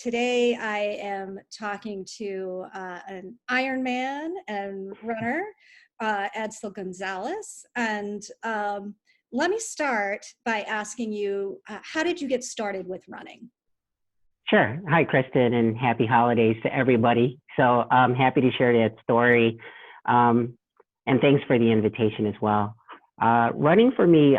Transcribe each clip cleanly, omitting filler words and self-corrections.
today I am talking to an Ironman and runner, Edsel Gonzales. And let me start by asking you, how did you get started with running? Sure. Hi, Kristen, and happy holidays to everybody. So I'm happy to share that story. And thanks for the invitation as well. Running for me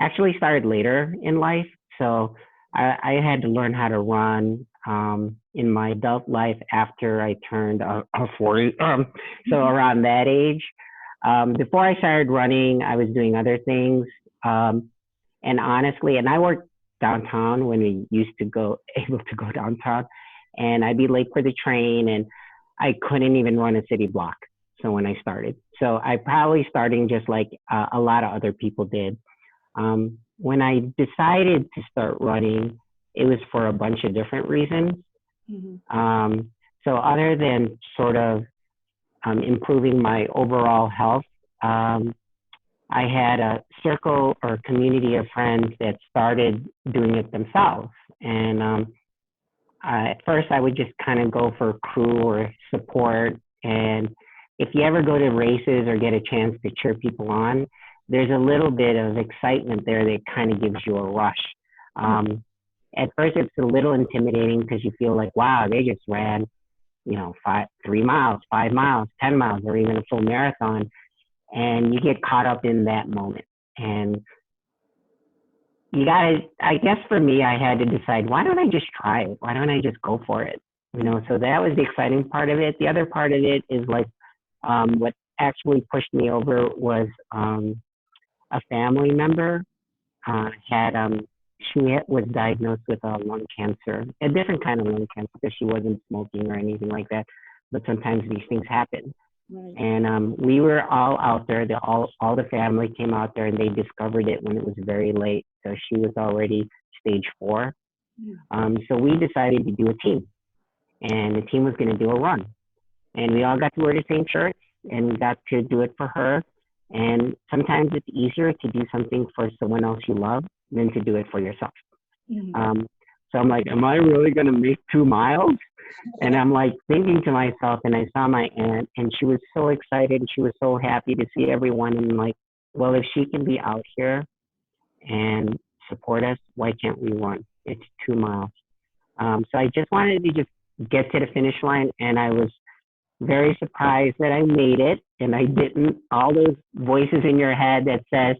actually started later in life. So I had to learn how to run in my adult life after I turned 40. So around that age. Before I started running, I was doing other things. And honestly, and I worked downtown when we used to go able to go downtown, and I'd be late for the train, and I couldn't even run a city block. So when I started, so I probably starting just like a lot of other people did. When I decided to start running, it was for a bunch of different reasons. Mm-hmm. So other than sort of improving my overall health, I had a circle or community of friends that started doing it themselves. And at first, I would just kind of go for crew or support. And if you ever go to races or get a chance to cheer people on, there's a little bit of excitement there that kind of gives you a rush. At first, it's a little intimidating because you feel like, wow, they just ran, 3 miles, 5 miles, 10 miles, or even a full marathon. And you get caught up in that moment. And I guess for me, I had to decide, why don't I just try it? Why don't I just go for it? So that was the exciting part of it. The other part of it is like, what actually pushed me over was a family member she was diagnosed with lung cancer, a different kind of lung cancer because she wasn't smoking or anything like that. But sometimes these things happen. Right. And we were all out there. All the family came out there, and they discovered it when it was very late. So she was already stage 4. So we decided to do a team, and the team was going to do a run. And we all got to wear the same shirts, and we got to do it for her. And sometimes it's easier to do something for someone else you love than to do it for yourself. Mm-hmm. So I'm like, am I really going to make 2 miles? And I'm like thinking to myself, and I saw my aunt, and she was so excited, and she was so happy to see everyone. And I'm like, well, if she can be out here and support us, why can't we run? It's 2 miles. So I just wanted to just get to the finish line, and I was very surprised that I made it, and I didn't. All those voices in your head that says,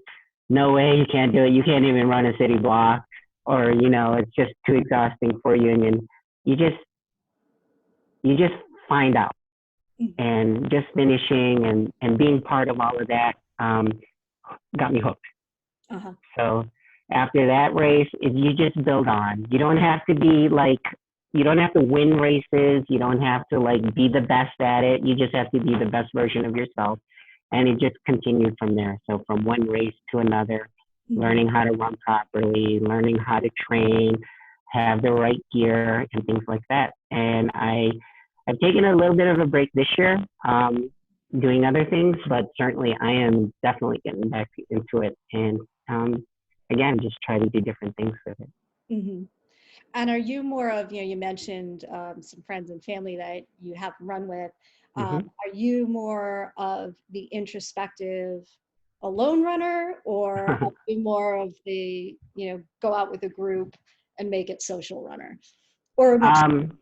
no way, you can't do it. You can't even run a city block, or, it's just too exhausting for you. And then you just find out. And just finishing and being part of all of that got me hooked. Uh-huh. So after that race, you just build on. You don't have to be like, you don't have to win races. You don't have to like be the best at it. You just have to be the best version of yourself. And it just continued from there. So from one race to another, learning how to run properly, learning how to train, have the right gear and things like that. And I've taken a little bit of a break this year, doing other things, but certainly I am definitely getting back into it. And again, just try to do different things with it. Mm-hmm. And are you more of, you mentioned some friends and family that you have run with. Are you more of the introspective alone runner, or are you more of the, go out with a group and make it social runner? Or a mix?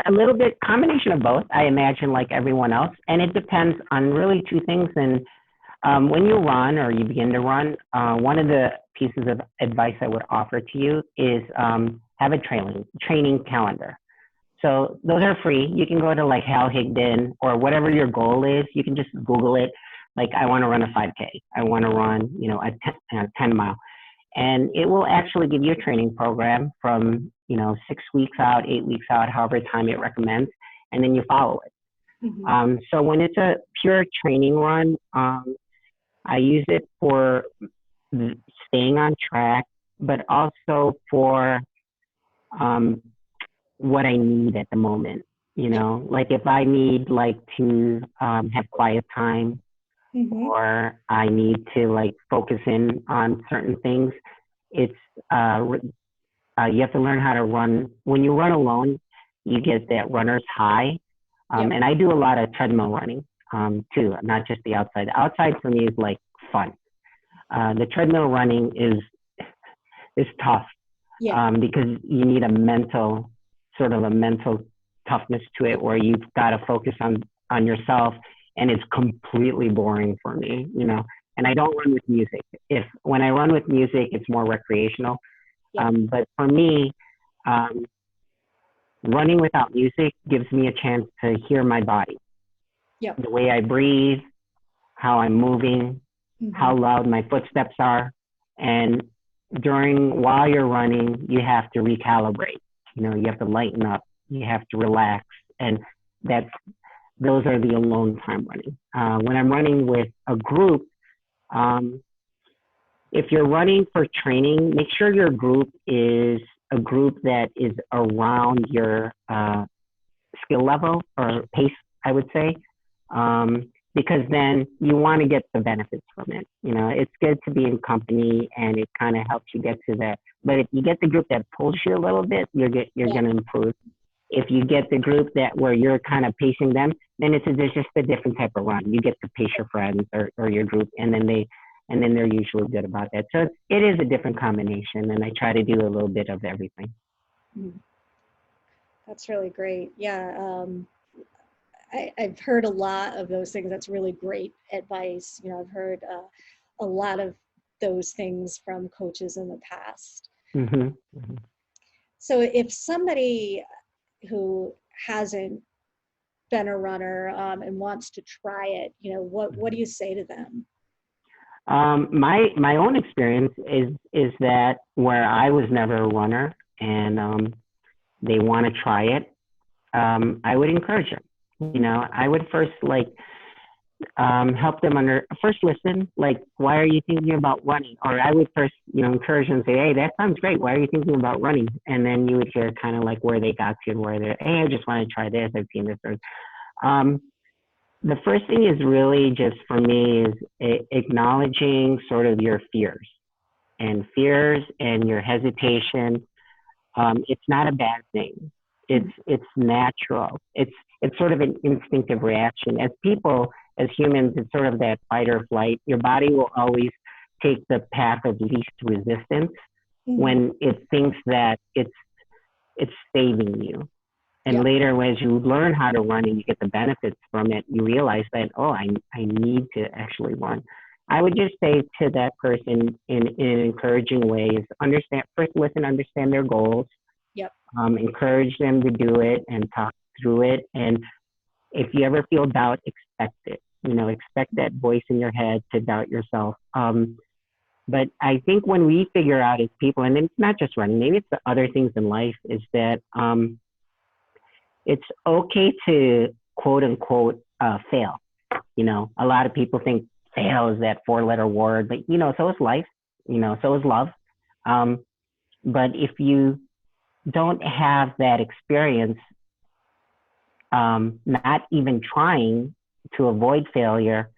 A little bit combination of both, I imagine, like everyone else. And it depends on really 2 things. And when you run or you begin to run, one of the pieces of advice I would offer to you is have a training calendar. So those are free. You can go to like Hal Higdon or whatever your goal is. You can just Google it. Like, I want to run a 5K. I want to run, a 10 mile. And it will actually give you a training program from, 6 weeks out, 8 weeks out, however time it recommends, and then you follow it. So when it's a pure training run, I use it for staying on track, but also for what I need at the moment. Like if I need like to have quiet time, or I need to like focus in on certain things, it's You have to learn how to run. When you run alone, you get that runner's high. Yep. And I do a lot of treadmill running too, not just the outside. The outside for me is like fun. The treadmill running is tough Yeah. because you need a mental toughness to it, where you've got to focus on yourself, and it's completely boring for me, you know. And I don't run with music. When I run with music, it's more recreational. Yep. But for me, um, running without music gives me a chance to hear my body, Yep. the way I breathe, how I'm moving, how loud my footsteps are. And while you're running, you have to recalibrate. You know, you have to lighten up, you have to relax. And those are the alone time running. When I'm running with a group, if you're running for training, make sure your group is a group that is around your skill level or pace, I would say, because then you want to get the benefits from it. You know, it's good to be in company, and it kind of helps you get to that. But if you get the group that pulls you a little bit, you're going to improve. If you get the group where you're kind of pacing them, then there's just a different type of run. You get to pace your friends or your group, and then they're usually good about that. So it is a different combination, and I try to do a little bit of everything. That's really great. Yeah. I've heard a lot of those things. That's really great advice. You know, I've heard a lot of those things from coaches in the past. So if somebody who hasn't been a runner and wants to try it, you know, what do you say to them? My own experience is that where I was never a runner, and they want to try it, I would encourage them. You know, I would first help them first listen, like, why are you thinking about running? Or I would first, encourage them and say, hey, that sounds great. Why are you thinking about running? And then you would hear kind of like where they got to and where hey, I just want to try this. I've seen this. The first thing is really just for me is acknowledging sort of your fears and your hesitation. It's not a bad thing. It's natural. It's sort of an instinctive reaction. As people, as humans, it's sort of that fight or flight. Your body will always take the path of least resistance when it thinks that it's saving you. And later, as you learn how to run and you get the benefits from it, you realize that, oh, I need to actually run. I would just say to that person in an encouraging way is first listen, understand their goals. Encourage them to do it and talk through it. And if you ever feel doubt, expect it. Expect that voice in your head to doubt yourself. But I think when we figure out as people, and it's not just running, maybe it's the other things in life, is that it's okay to quote unquote fail. A lot of people think fail is that 4-letter word, but so is life, so is love. But if you don't have that experience, not even trying to avoid failure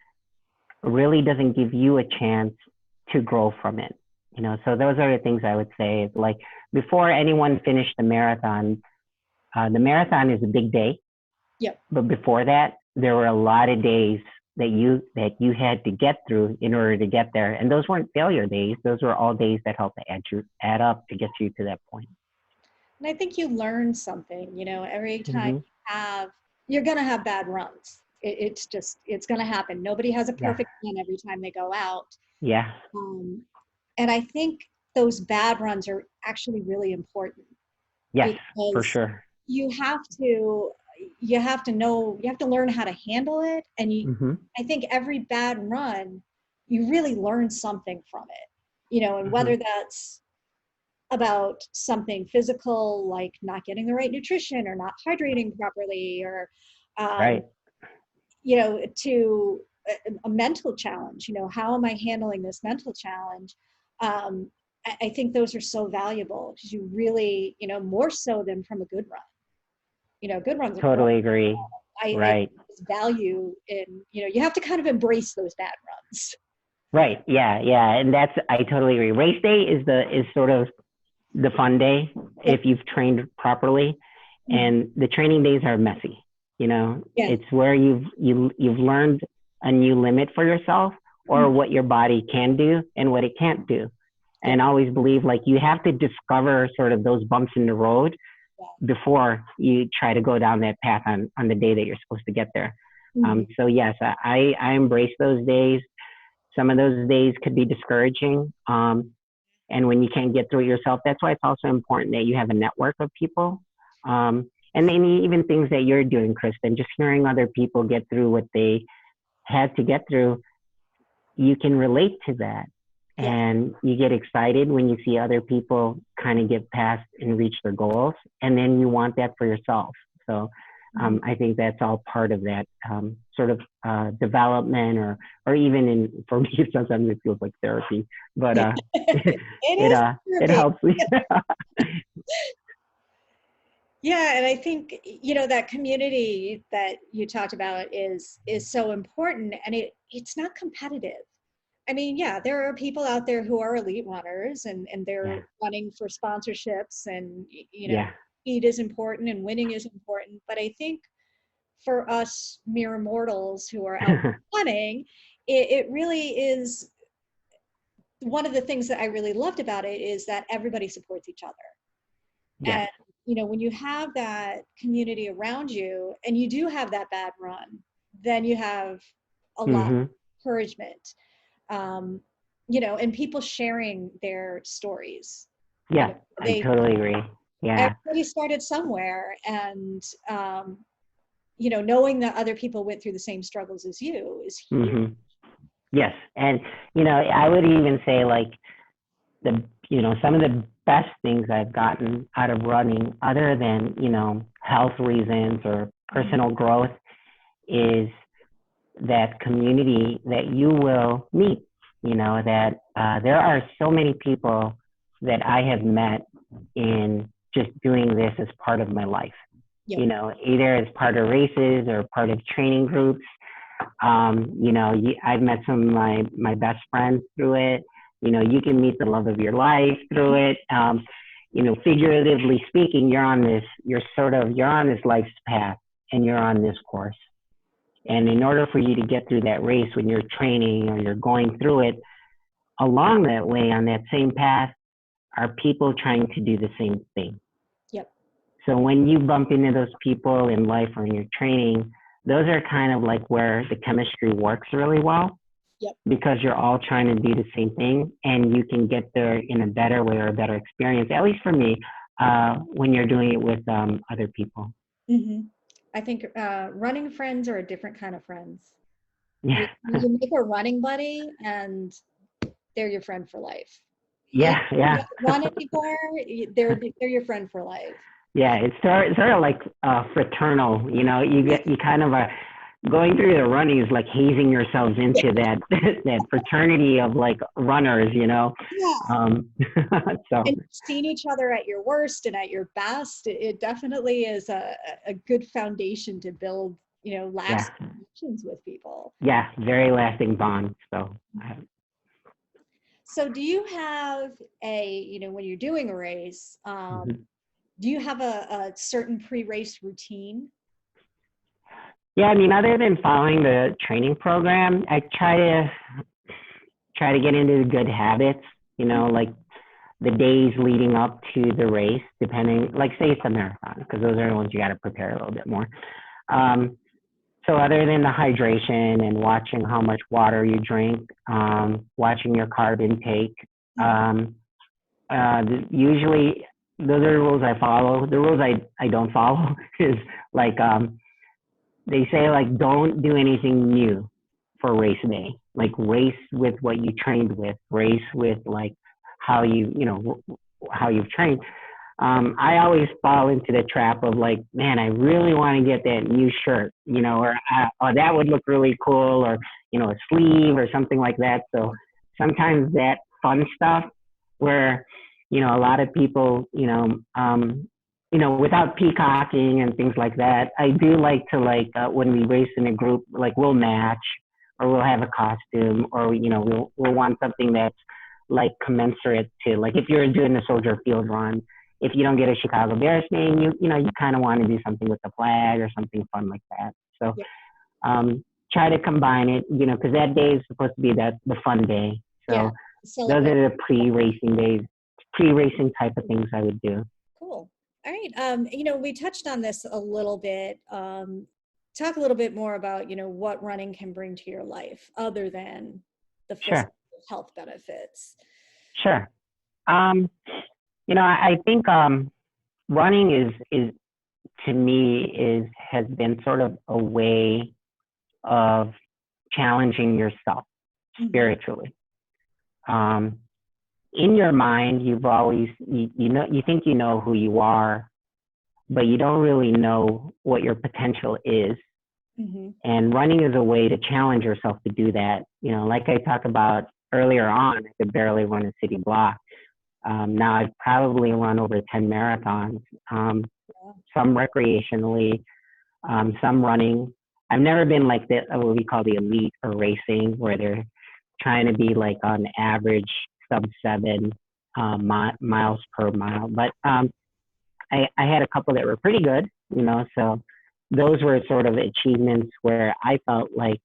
really doesn't give you a chance to grow from it. So those are the things I would say is like, before anyone finished the marathon is a big day. But before that, there were a lot of days that you had to get through in order to get there. And those weren't failure days. Those were all days that helped add up to get you to that point. And I think you learn something, every time you're going to have bad runs. It's going to happen. Nobody has a perfect run every time they go out. And I think those bad runs are actually really important. Yes, for sure. You have to learn how to handle it. And I think every bad run, you really learn something from it, and whether that's about something physical, like not getting the right nutrition or not hydrating properly, or, to a mental challenge, how am I handling this mental challenge? I think those are so valuable because you really, more so than from a good run. Good runs. Totally agree. I value in, you have to kind of embrace those bad runs. Right. Yeah. And I totally agree. Race day is sort of the fun day if you've trained properly. And the training days are messy. You know, it's where you've learned a new limit for yourself, or what your body can do and what it can't do. And I always believe like you have to discover sort of those bumps in the road before you try to go down that path on the day that you're supposed to get there. So yes, I embrace those days. Some of those days could be discouraging. And when you can't get through it yourself, that's why it's also important that you have a network of people. And then even things that you're doing, Kristen, just hearing other people get through what they had to get through, you can relate to that. And you get excited when you see other people kind of get past and reach their goals. And then you want that for yourself. So I think that's all part of that sort of development, or even for me, sometimes it feels like therapy, but it helps me. Yeah, and I think, you know, that community that you talked about is so important, and it's not competitive. I mean, yeah, there are people out there who are elite runners, and they're running for sponsorships, and, you know, speed is important and winning is important. But I think for us mere mortals who are out running, it really is, one of the things that I really loved about it is that everybody supports each other. And, you know, when you have that community around you and you do have that bad run, then you have a lot of encouragement. You know, and people sharing their stories. Yeah, you know, I totally agree. Yeah. Everybody started somewhere, and, you know, knowing that other people went through the same struggles as you is huge. Yes. And, you know, I would even say like some of the best things I've gotten out of running, other than, you know, health reasons or personal growth, is that community that you will meet. You know, that there are so many people that I have met in just doing this as part of my life. You know, either as part of races or part of training groups. You know, I've met some of my best friends through it. You know, you can meet the love of your life through it. You know, figuratively speaking, you're on this life's path, and you're on this course. And in order for you to get through that race when you're training or you're going through it, along that way on that same path are people trying to do the same thing. So when you bump into those people in life or in your training, those are kind of like where the chemistry works really well. Because you're all trying to do the same thing, and you can get there in a better way or a better experience, at least for me, when you're doing it with other people. I think running friends are a different kind of friends. Yeah. You make a running buddy, and they're your friend for life. Yeah, you don't run anymore, they're your friend for life. Yeah, it's sort of like fraternal. You know, you kind of are going through the running is like hazing yourselves into that fraternity of like runners. You know. So. And seeing each other at your worst and at your best, it definitely is a good foundation to build, you know, lasting connections with people. Yeah, very lasting bonds. So do you have you know, when you're doing a race, do you have a certain pre-race routine? Yeah, I mean, other than following the training program, I try to get into the good habits, you know, like the days leading up to the race, depending, like say it's a marathon, because those are the ones you got to prepare a little bit more. So other than the hydration and watching how much water you drink, watching your carb intake, usually those are the rules I follow. The rules I don't follow is like, they say like, don't do anything new for race day. Like race with what you trained with, race with like how you've trained. I always fall into the trap of like, man, I really want to get that new shirt, you know, or that would look really cool, or, you know, a sleeve or something like that. So sometimes that fun stuff where, you know, a lot of people, without peacocking and things like that, I do like to when we race in a group, like we'll match or we'll have a costume, or, you know, we'll want something that's like commensurate to, like if you're doing a Soldier Field run, if you don't get a Chicago Bears game, you kind of want to do something with the flag or something fun like that. So try to combine it, because that day is supposed to be the fun day. So those are the pre-racing days, pre-racing type of things I would do. Cool. All right. We touched on this a little bit. Talk a little bit more about, what running can bring to your life other than the physical health benefits. Sure. I think running is to me has been sort of a way of challenging yourself spiritually. In your mind, you've always, you think you know who you are, but you don't really know what your potential is. And running is a way to challenge yourself to do that. Like I talked about earlier on, I could barely run a city block. Now I've probably run over 10 marathons, some recreationally, some running. I've never been like what we call the elite or racing, where they're trying to be like on average sub-7 miles per mile. But I had a couple that were pretty good, so those were sort of achievements where I felt like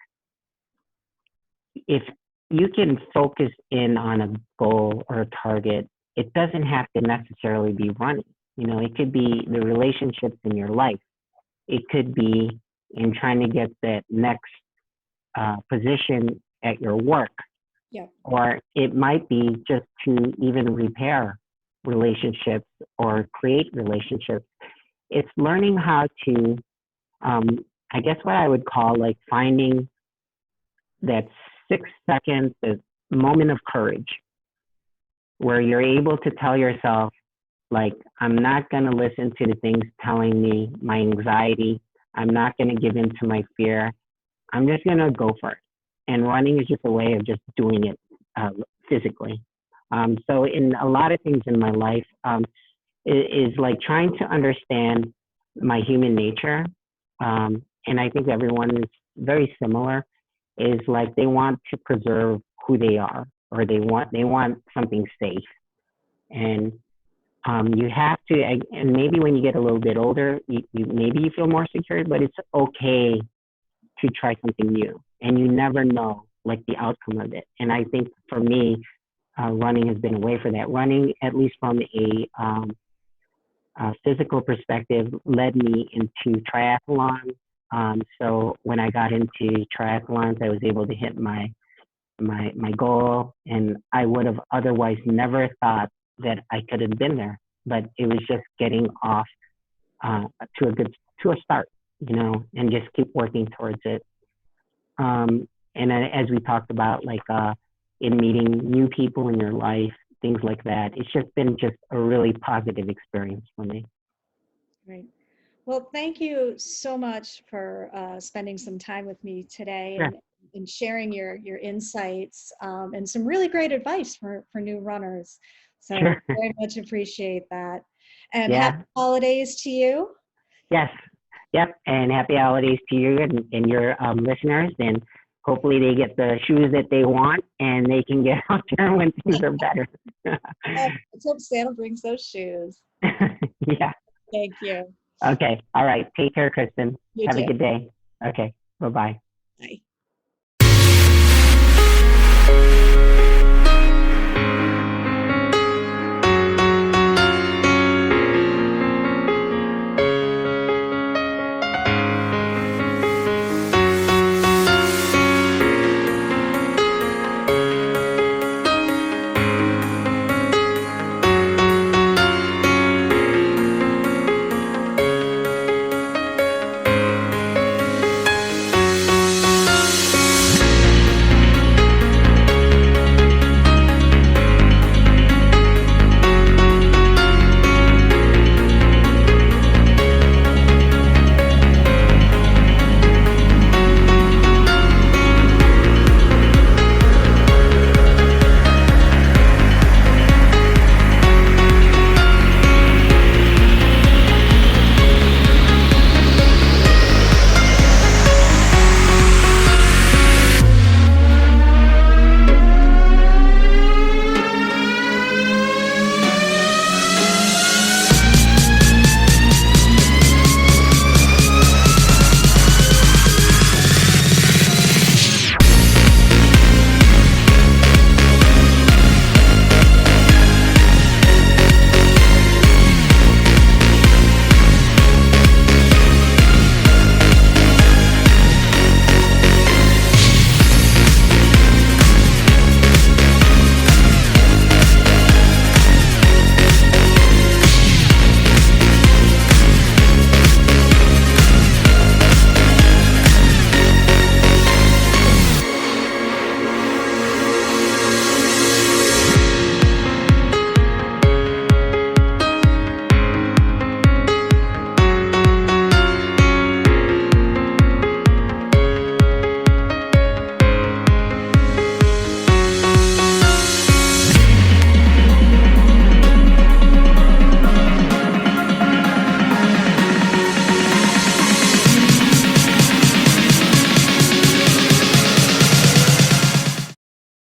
if you can focus in on a goal or a target, it doesn't have to necessarily be running. It could be the relationships in your life. It could be in trying to get that next position at your work. Or it might be just to even repair relationships or create relationships. It's learning how to, I guess what I would call like finding that 6 seconds, the moment of courage, where you're able to tell yourself, like, I'm not going to listen to the things telling me my anxiety. I'm not going to give in to my fear. I'm just going to go for it. And running is just a way of just doing it physically. So in a lot of things in my life, is like trying to understand my human nature. And I think everyone is very similar, is like they want to preserve who they are, or they want something safe. And you have to, and maybe when you get a little bit older, maybe you feel more secure, but it's okay to try something new, and you never know like the outcome of it. And I think for me, running has been a way for that. Running, at least from a physical perspective, led me into triathlon. So when I got into triathlons, I was able to hit my goal, and I would have otherwise never thought that I could have been there. But it was just getting off to a start, and just keep working towards it. And as we talked about, like in meeting new people in your life, things like that, it's just been a really positive experience for me. Great. Well, thank you so much for spending some time with me today and sharing your insights and some really great advice for new runners. So very much appreciate that. And happy holidays to you. Yes. Yep. And happy holidays to you and your listeners. And hopefully they get the shoes that they want and they can get out there when things are better. Let's hope Santa brings those shoes. Yeah. Thank you. Okay. All right. Take care, Kristen. Have a good day. Okay. Bye-bye. Bye.